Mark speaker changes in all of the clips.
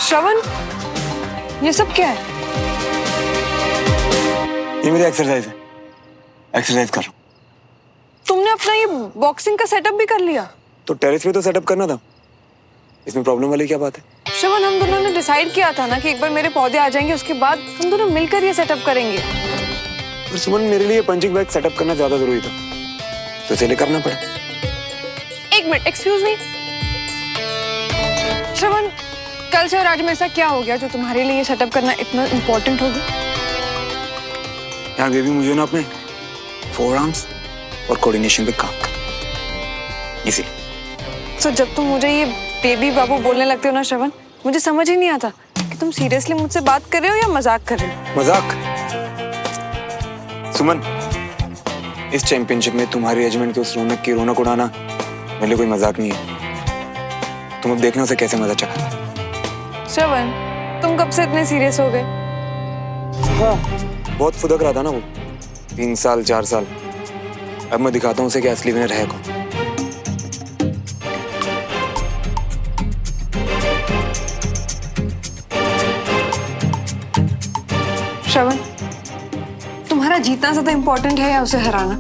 Speaker 1: श्रवण, ये सब क्या है?
Speaker 2: ये मेरी एक्सरसाइज है, एक्सरसाइज कर रहा हूँ।
Speaker 1: तुमने अपना ये बॉक्सिंग का सेटअप भी कर लिया?
Speaker 2: तो टेरेस पे तो सेटअप करना था, इसमें प्रॉब्लम वाली क्या बात है?
Speaker 1: श्रवण, हम दोनों ने डिसाइड किया था ना कि एक बार मेरे पौधे आ जाएंगे, उसके बाद हम दोनों मिलकर ये सेटअप करेंगे।
Speaker 2: और सुमन, मेरे लिए पंचिंग बैग सेटअप करना ज्यादा जरूरी था, तो इसीलिए करना पड़ा।
Speaker 1: एक मिनट, एक्सक्यूज मी। श्रवण, कल से और आज में ऐसा क्या हो गया जो तुम्हारे लिए ये सेटअप करना इतना इम्पोर्टेंट हो गया?
Speaker 2: यार बेबी, मुझे ना अपने फोरआर्म्स और कोऑर्डिनेशन पे काम करना, इसीलिए।
Speaker 1: तो जब तुम मुझे ये बेबी बाबू बोलने लगते हो ना श्रवण, मुझे समझ ही नहीं आता कि तुम सीरियसली मुझसे बात कर रहे हो या मजाक कर रहे हो।
Speaker 2: मजाक? सुमन, इस चैंपियनशिप में तुम्हारी रेजिमेंट के उस रौनक की रौनक उड़ाना मेरे लिए कोई मजाक नहीं है। तुम अब देखना उसे कैसे मजा चखा।
Speaker 1: श्रवण, तुम कब से इतने सीरियस हो गए?
Speaker 2: हाँ, बहुत फुदक रहा था ना वो 3 साल 4 साल। अब मैं दिखाता हूँ उसे कि असली विनर है कौन।
Speaker 1: श्रवण, तुम्हारा जीतना ज्यादा इम्पोर्टेंट है या उसे हराना?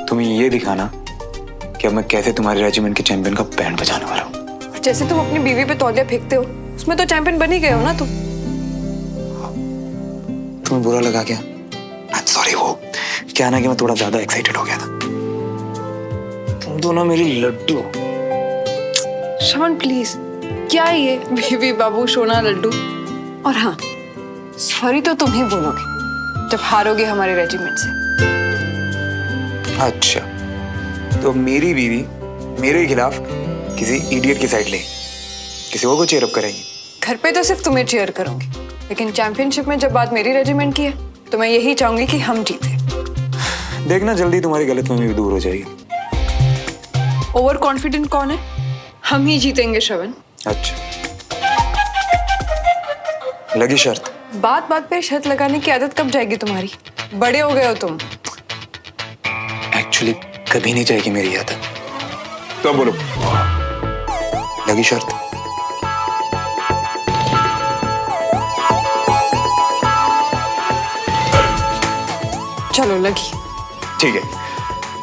Speaker 2: तुम्हें ये दिखाना कि अब मैं कैसे तुम्हारे रेजिमेंट के चैंपियन का बैंड बजाने वाला हूँ।
Speaker 1: जैसे तुम अपनी बीवी पे तौलिया फेंकते हो, उसमें तो चैंपियन बन ही गए हो ना तुम।
Speaker 2: तुम्हें बुरा लगा क्या? सॉरी, वो क्या ना कि मैं थोड़ा ज्यादा एक्साइटेड हो गया था। तुम दोनों मेरी लड्डू हो।
Speaker 1: श्रवण प्लीज, क्या है ये बेबी बाबू सोना लड्डू? और हाँ, सॉरी तो तुम ही बोलोगे जब हारोगे हमारे रेजिमेंट से।
Speaker 2: अच्छा, तो मेरी बीवी मेरे खिलाफ किसी इडियट की साइड ले, किसी और को चीयर अप करेगी।
Speaker 1: घर पे तो सिर्फ तुम्हें चीयर करूंगी, लेकिन चैंपियनशिप में जब बात मेरी रेजिमेंट की है तो मैं यही चाहूंगी कि हम जीते।
Speaker 2: देखना जल्दी तुम्हारी गलतफहमी भी दूर हो जाएगी।
Speaker 1: ओवर कॉन्फिडेंट कौन है? हम ही जीतेंगे श्रवण।
Speaker 2: अच्छा, लगी शर्त?
Speaker 1: बात बात पे शर्त लगाने की आदत कब जाएगी तुम्हारी? बड़े हो गए हो तुम।
Speaker 2: एक्चुअली कभी नहीं जाएगी मेरी आदत। तो बोलो, लगी शर्त?
Speaker 1: चलो लगी।
Speaker 2: ठीक है,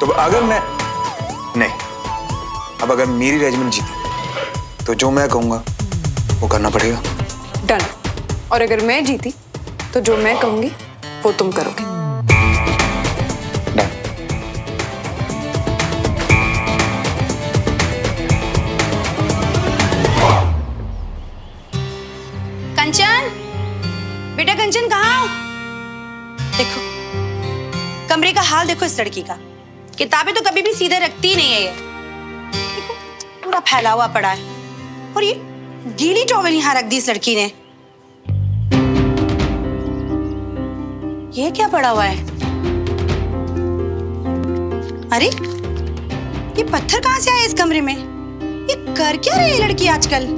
Speaker 2: तो अगर मैं नहीं, अब अगर मेरी रेजिमेंट जीती तो जो मैं कहूंगा वो करना पड़ेगा।
Speaker 1: डन। और अगर मैं जीती तो जो मैं कहूंगी वो तुम करोगे।
Speaker 2: डन।
Speaker 3: कंचन, बेटा कंचन कहाँ हो? देखो कमरे का हाल देखो इस लड़की का। किताबें तो कभी भी सीधे रखती ही नहीं है ये। देखो पूरा फैला हुआ पड़ा है, और ये गीली टॉवेल यहाँ रख दी इस लड़की ने। ये क्या पड़ा हुआ है? अरे ये पत्थर कहाँ से आया इस कमरे में? ये कर क्या रही है लड़की आजकल?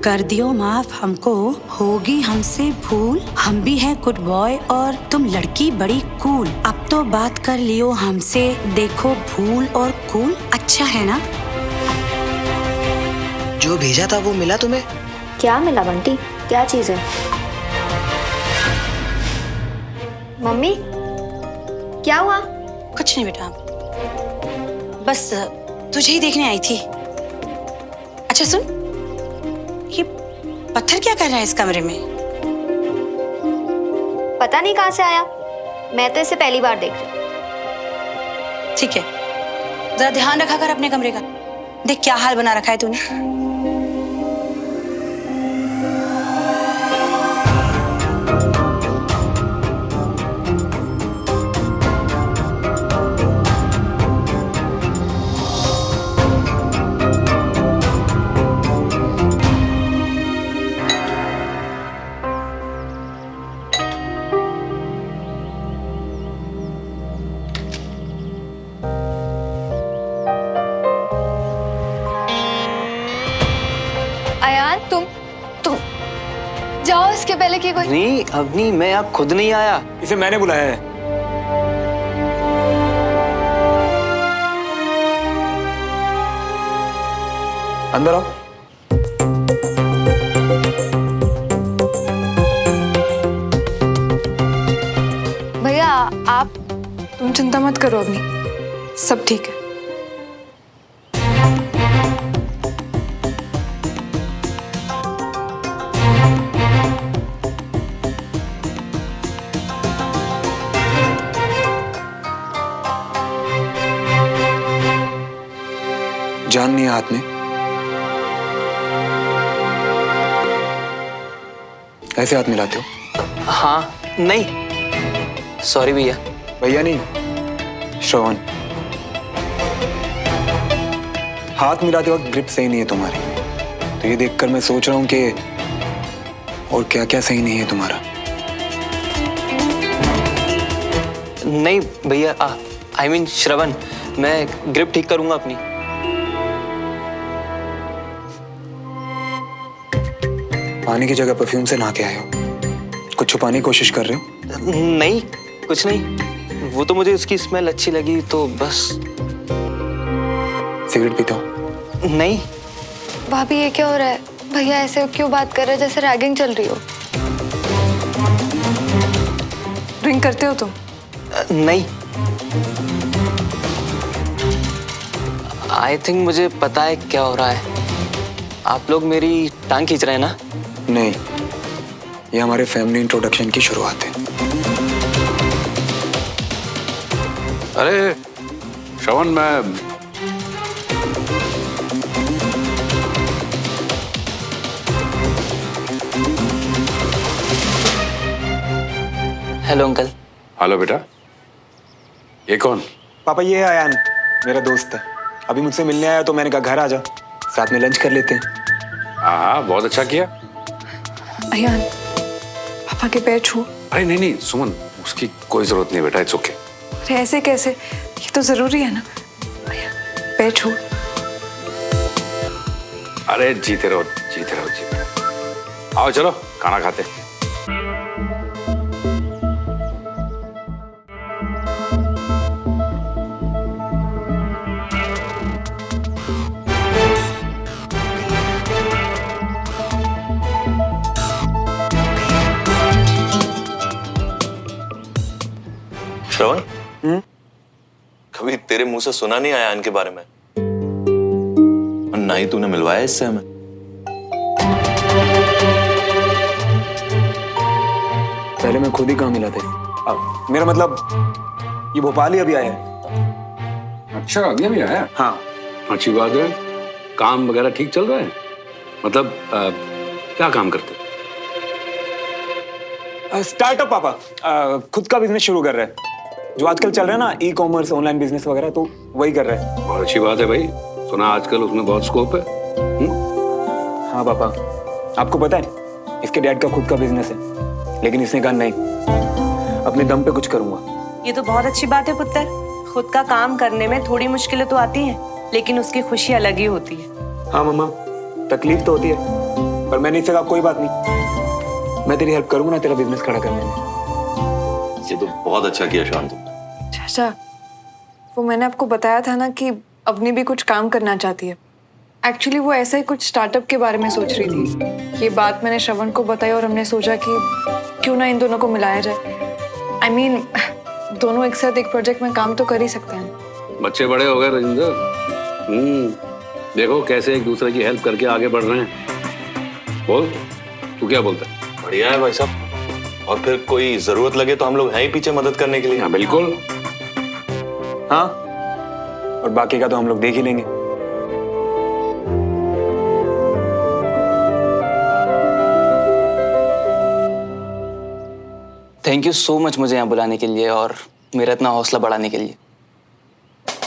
Speaker 3: कर दियो माफ हमको, होगी हमसे भूल, हम भी हैं गुड बॉय और तुम लड़की बड़ी कूल। अब तो बात कर लियो हमसे, देखो भूल और कूल अच्छा है ना?
Speaker 4: जो भेजा था वो मिला तुम्हें?
Speaker 5: क्या मिला बंटी? क्या चीज है? मम्मी, क्या हुआ?
Speaker 3: कुछ नहीं बेटा, बस तुझे ही देखने आई थी। अच्छा सुन, ये पत्थर क्या कर रहा है इस कमरे में?
Speaker 5: पता नहीं कहाँ से आया, मैं तो इसे पहली बार देख रही हूँ।
Speaker 3: ठीक है, जरा ध्यान रखा कर अपने कमरे का। देख क्या हाल बना रखा है तूने।
Speaker 5: अयान, तुम जाओ, इसके पहले कि कोई।
Speaker 4: नहीं अब नहीं, मैं यहाँ खुद नहीं आया।
Speaker 2: इसे मैंने बुलाया है। अंदर आओ।
Speaker 1: तुम चिंता मत करो अवनी, सब ठीक है।
Speaker 2: जान नहीं है हाथ में, ऐसे हाथ मिलाते हो?
Speaker 4: हाँ नहीं, सॉरी भैया।
Speaker 2: भैया नहीं, श्रवण। हाथ मिलाते वक्त ग्रिप सही नहीं है तुम्हारी, तो ये देखकर मैं सोच रहा हूं कि और क्या क्या सही नहीं है तुम्हारा।
Speaker 4: नहीं भैया, आई मीन श्रवण, मैं ग्रिप ठीक करूंगा अपनी।
Speaker 2: पानी की जगह परफ्यूम से नहा के आए हो, कुछ छुपाने की कोशिश कर रहे हो?
Speaker 4: नहीं, कुछ नहीं, वो तो मुझे उसकी स्मेल अच्छी लगी तो बस।
Speaker 2: सिगरेट पीते हो?
Speaker 4: नहीं।
Speaker 5: भाभी ये क्या हो रहा है? भैया ऐसे क्यों बात कर रहे हैं जैसे रैगिंग चल रही हो?
Speaker 1: ड्रिंक करते हो तुम?
Speaker 4: नहीं। आई थिंक मुझे पता है क्या हो रहा है। आप लोग मेरी टांग खींच रहे हैं ना?
Speaker 2: नहीं, ये हमारे फैमिली इंट्रोडक्शन की शुरुआत है।
Speaker 6: अरे श्रवण, मैं
Speaker 4: हेलो अंकल।
Speaker 6: हेलो बेटा, ये कौन?
Speaker 2: पापा ये है अयान, मेरा दोस्त है। अभी मुझसे मिलने आया तो मैंने कहा घर आ जा, साथ में लंच कर लेते हैं।
Speaker 6: हाँ, बहुत अच्छा किया।
Speaker 1: अयान, पापा के पैर छू।
Speaker 6: अरे नहीं नहीं सुमन, उसकी कोई जरूरत नहीं बेटा, इट्स ओके।
Speaker 1: अरे ऐसे कैसे, ये तो जरूरी है ना। अयान, पैर छू।
Speaker 6: अरे जीते रहो जीते रहो जीते रहो। आओ चलो खाना खाते।
Speaker 7: श्रवण, कभी तेरे मुंह से सुना नहीं आया इनके बारे में, और ना ही तूने मिलवाया इससे हमें।
Speaker 2: पहले मैं खुद ही कहाँ मिला था। मेरा मतलब ये भोपाल ही अभी आया है।
Speaker 6: अच्छा, अभी अभी आया?
Speaker 2: हाँ।
Speaker 6: अच्छी बात है। काम वगैरह ठीक चल रहा है? मतलब क्या काम करते?
Speaker 2: स्टार्टअप पापा, खुद का बिजनेस शुरू कर रहे हैं। जो आजकल चल रहा है ना, ई कॉमर्स, ऑनलाइन बिजनेस वगैरह, तो वही कर रहे हैं।
Speaker 6: बहुत अच्छी बात है भाई, सुना आजकल उसमें बहुत स्कोप है।
Speaker 2: हाँ पापा, आपको पता है इसके डैड का खुद का बिजनेस है, लेकिन इसने कहा नहीं, अपने दम पे कुछ करूंगा।
Speaker 8: ये तो बहुत अच्छी बात है पुत्र। खुद का काम करने में थोड़ी मुश्किलें तो आती हैं, लेकिन उसकी खुशी अलग ही होती है।
Speaker 2: हाँ मम्मा, तकलीफ तो होती है, पर मैंने इससे कहा कोई बात नहीं, मैं तेरी हेल्प करूंगा ना तेरा बिजनेस खड़ा करने में।
Speaker 7: ये तो बहुत अच्छा किया शांत।
Speaker 1: चाचा, वो मैंने आपको बताया था ना कि अवनी भी कुछ काम करना चाहती है। एक्चुअली वो ऐसा ही कुछ स्टार्टअप के बारे में सोच रही थी। ये बात मैंने श्रवण को बताई और हमने सोचा कि क्यों ना इन दोनों को मिलाया जाए। I mean, दोनों एक साथ एक प्रोजेक्ट में काम तो कर ही सकते हैं।
Speaker 6: बच्चे बड़े हो गए राजेंद्र। देखो कैसे एक दूसरे की हेल्प करके आगे बढ़ रहे हैं। बोल, तू क्या बोलता है?
Speaker 7: बढ़िया है भाई साहब, और फिर कोई जरूरत लगे तो हम लोग हैं ही पीछे मदद करने के लिए।
Speaker 6: हाँ बिल्कुल।
Speaker 2: हाँ, और बाकी का तो हम लोग देख ही लेंगे।
Speaker 4: थैंक यू सो मच मुझे यहाँ बुलाने के लिए और मेरा इतना हौसला बढ़ाने के लिए।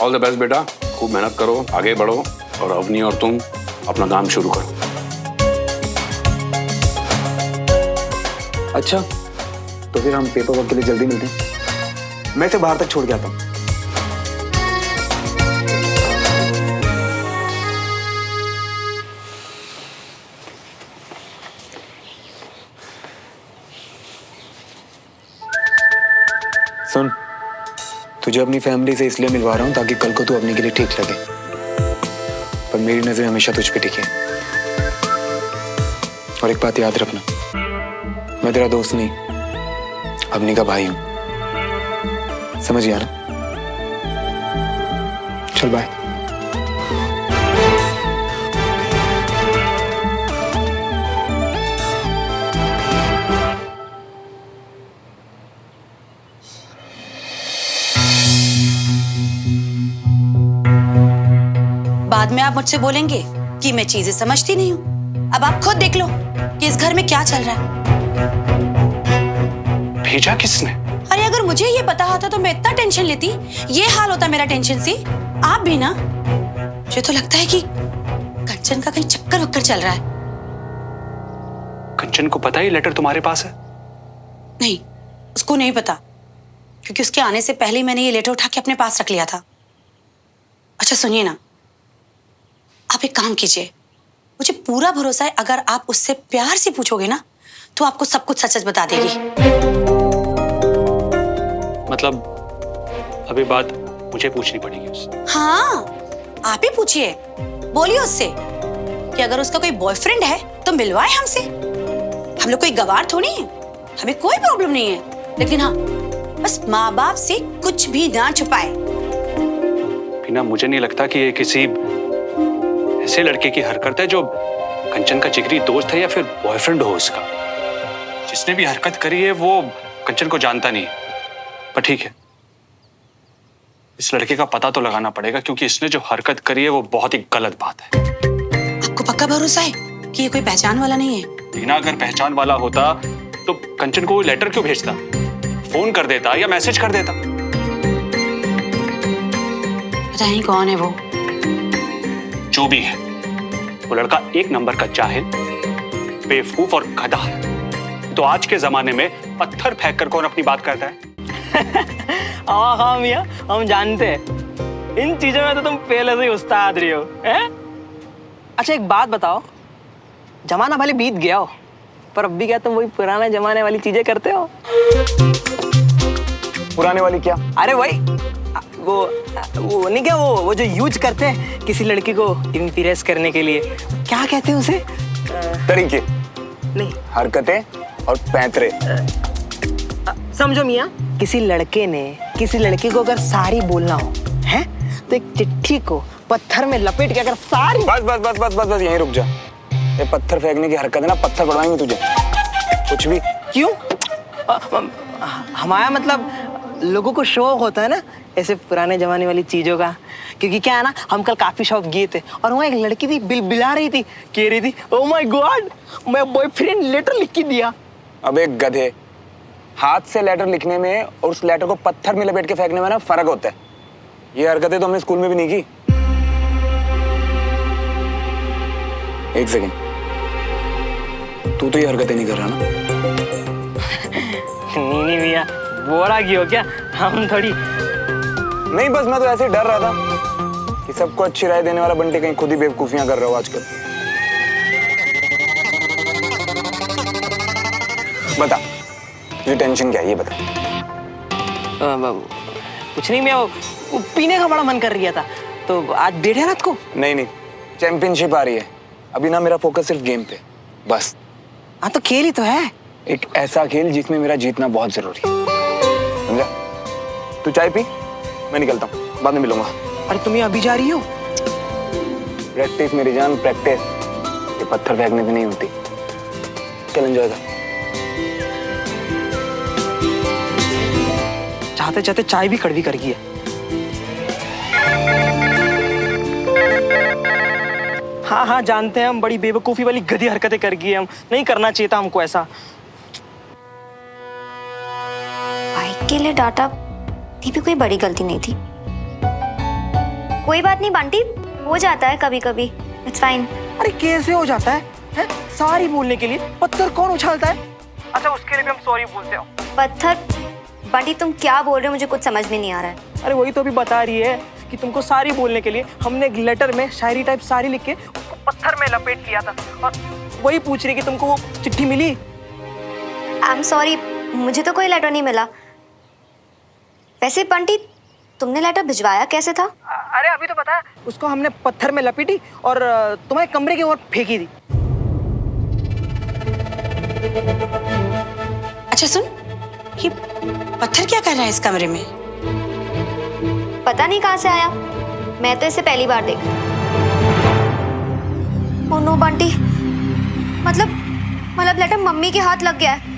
Speaker 6: ऑल द बेस्ट बेटा, खूब मेहनत करो, आगे बढ़ो, और अवनी और तुम अपना काम शुरू करो।
Speaker 2: अच्छा, तो फिर हम पेपर वर्क के लिए जल्दी मिलते हैं। मैं इसे बाहर तक छोड़ के आता हूँ। सुन, तुझे अपनी फैमिली से इसलिए मिलवा रहा हूं ताकि कल को तू अपने के लिए ठीक लगे, पर मेरी नजर हमेशा तुझ पे टिकी है। और एक बात याद रखना, मैं तेरा दोस्त नहीं, अवनी का भाई हूं, समझ गया ना? चल बाय।
Speaker 3: बाद में आप मुझसे बोलेंगे कि मैं चीजें समझती नहीं हूँ। अब आप खुद देख लो कि इस घर में क्या चल रहा है।
Speaker 9: भेजा किसने?
Speaker 3: अरे अगर मुझे ये पता होता तो मैं इतना टेंशन लेती? ये हाल होता मेरा टेंशन से। आप भी ना। मुझे तो लगता है कि कंचन का कहीं चक्कर वक्कर चल रहा है।
Speaker 9: कंचन को पता है ये लेटर तुम्हारे पास है?
Speaker 3: नहीं, उसको नहीं पता, क्योंकि उसके आने से पहले ही मैंने ये लेटर उठा के अपने पास रख लिया था। अच्छा सुनिए ना, आप एक काम कीजिए, मुझे पूरा भरोसा है अगर आप उससे प्यार से पूछोगे ना तो आपको सब कुछ सच सच बता देगी।
Speaker 9: मतलब अभी बात मुझे पूछनी पड़ेगी उससे?
Speaker 3: हाँ, आप ही पूछिए, बोलिए उससे कि अगर उसका कोई बॉयफ्रेंड है तो मिलवाए हमसे। हम लोग कोई गवार थोड़ी है, हमें कोई प्रॉब्लम नहीं है, लेकिन हाँ बस माँ बाप से कुछ भी ना छुपाए।
Speaker 9: बिना, मुझे नहीं लगता कि ये किसी ऐसे लड़के की हरकत है जो कंचन का जिगरी दोस्त है या फिर बॉयफ्रेंड हो उसका। जिसने भी हरकत करी है वो कंचन को जानता नहीं, पर ठीक है, इस लड़के का पता तो लगाना पड़ेगा, क्योंकि इसने जो हरकत करी है वो बहुत ही गलत बात है।
Speaker 3: आपको पक्का भरोसा है कि ये कोई पहचान वाला नहीं है?
Speaker 9: बिना, अगर पहचान वाला होता तो कंचन को लेटर क्यों भेजता? फोन कर देता या मैसेज कर देता।
Speaker 3: पता नहीं कौन है वो।
Speaker 9: जो भी है, वो लड़का एक नंबर का जाहिल, बेवकूफ और गधा है। तो आज के जमाने में पत्थर फेंक कर कौन अपनी बात करता है?
Speaker 4: हाँ मियाँ, हम जानते हैं इन चीजों में तो तुम पहले से ही उस्ताद रही हो, हैं? अच्छा एक बात बताओ, जमाना भले बीत गया हो पर अब भी क्या तुम वही पुराने जमाने वाली चीजें करते हो?
Speaker 2: पुराने वाली क्या?
Speaker 4: अरे वही वो नहीं क्या, वो जो यूज करते हैं किसी लड़की को इम्प्रेस करने के लिए, क्या कहते हैं उसे?
Speaker 2: तरीके
Speaker 4: नहीं,
Speaker 2: हरकतें और पैंतरे।
Speaker 4: समझो मियाँ, किसी लड़के ने किसी लड़की को अगर सारी बोलना हो है तो एक चिट्ठी को पत्थर में लपेट के अगर सारी।
Speaker 2: बस बस बस बस बस बस यहीं रुक जा। ये पत्थर फेंकने की हरकत है ना, पत्थर पड़वाएंगे तुझे। कुछ भी
Speaker 4: क्यों? हमारा मतलब लोगों को शौक होता है ना ऐसे पुराने जमाने वाली चीजों का, क्योंकि क्या है ना, हम कल काफी शॉप गए थे और वहाँ एक लड़की थी, बिलबिला रही थी, कह रही थी ओह माय गॉड मैं बॉयफ्रेंड लेटर लिख के दिया।
Speaker 2: अब एक गधे, हाथ से लेटर लिखने में और उस लेटर को पत्थर में लपेट के फेंकने में ना फर्क होता है। ये हरकतें तो हमने स्कूल में भी नहीं की। एक सेकंड, तू तो ये हरकतें नहीं कर रहा ना?
Speaker 4: नहीं भैया, बोरा की हो क्या? हम थोड़ी।
Speaker 2: नहीं, बस मैं तो ऐसे ही डर रहा था कि सबको अच्छी राय देने वाला बंटी कहीं खुद ही बेवकूफियां कर रहा हो आजकल। बता, ये टेंशन क्या है, ये बता।
Speaker 4: कुछ नहीं, मैं वो पीने का बड़ा मन कर रहा था तो आज डेढ़ है रात को।
Speaker 2: नहीं, चैंपियनशिप आ रही है अभी ना, मेरा फोकस सिर्फ गेम पे बस।
Speaker 4: हाँ तो खेल ही तो है,
Speaker 2: एक ऐसा खेल जिसमें मेरा जीतना बहुत जरूरी है, समझा? तू चाय पी, मैं निकलता हूँ, बाद में मिलूंगा।
Speaker 4: अरे तुम ये अभी जा रही हो?
Speaker 2: प्रैक्टिस मेरी जान, प्रैक्टिस। ये पत्थर फेंकने से नहीं होती। चल एंजॉय कर।
Speaker 4: चाहते चाहते चाय भी कड़वी कर गई है। हाँ जानते हैं हम, बड़ी बेवकूफी वाली गधी हरकतें कर गई है, हम नहीं करना चाहिए था हमको ऐसा।
Speaker 5: बाइक के लिए डाटा ये भी कोई बड़ी गलती नहीं थी। कोई बात नहीं बंटी, हो जाता है कभी कभी, इट्स फाइन।
Speaker 4: अरे कैसे हो जाता है, हैं? सॉरी बोलने के लिए पत्थर कौन उछालता है? अच्छा उसके लिए भी हम सॉरी बोलते हो?
Speaker 5: पत्थर? बंटी तुम क्या बोल रहे हो, मुझे कुछ समझ में नहीं आ रहा है।
Speaker 4: अरे वही तो अभी बता रही है कि तुमको सारी बोलने के लिए हमने एक लेटर में शायरी टाइप सारी लिख के उसको पत्थर में लपेट लिया था, और वही पूछ रही कि तुमको वो चिट्ठी मिली।
Speaker 5: आई एम सॉरी, मुझे तो कोई लेटर नहीं मिला। वैसे बंटी तुमने लेटर भिजवाया कैसे था?
Speaker 4: अरे अभी तो पता है, उसको हमने पत्थर में लपेटी और तुम्हारे कमरे की ओर फेंकी थी।
Speaker 3: अच्छा सुन, ये पत्थर क्या कर रहा है इस कमरे में?
Speaker 5: पता नहीं कहाँ से आया, मैं तो इसे पहली बार देख। ओ नो बंटी, मतलब लेटर मम्मी के हाथ लग गया है।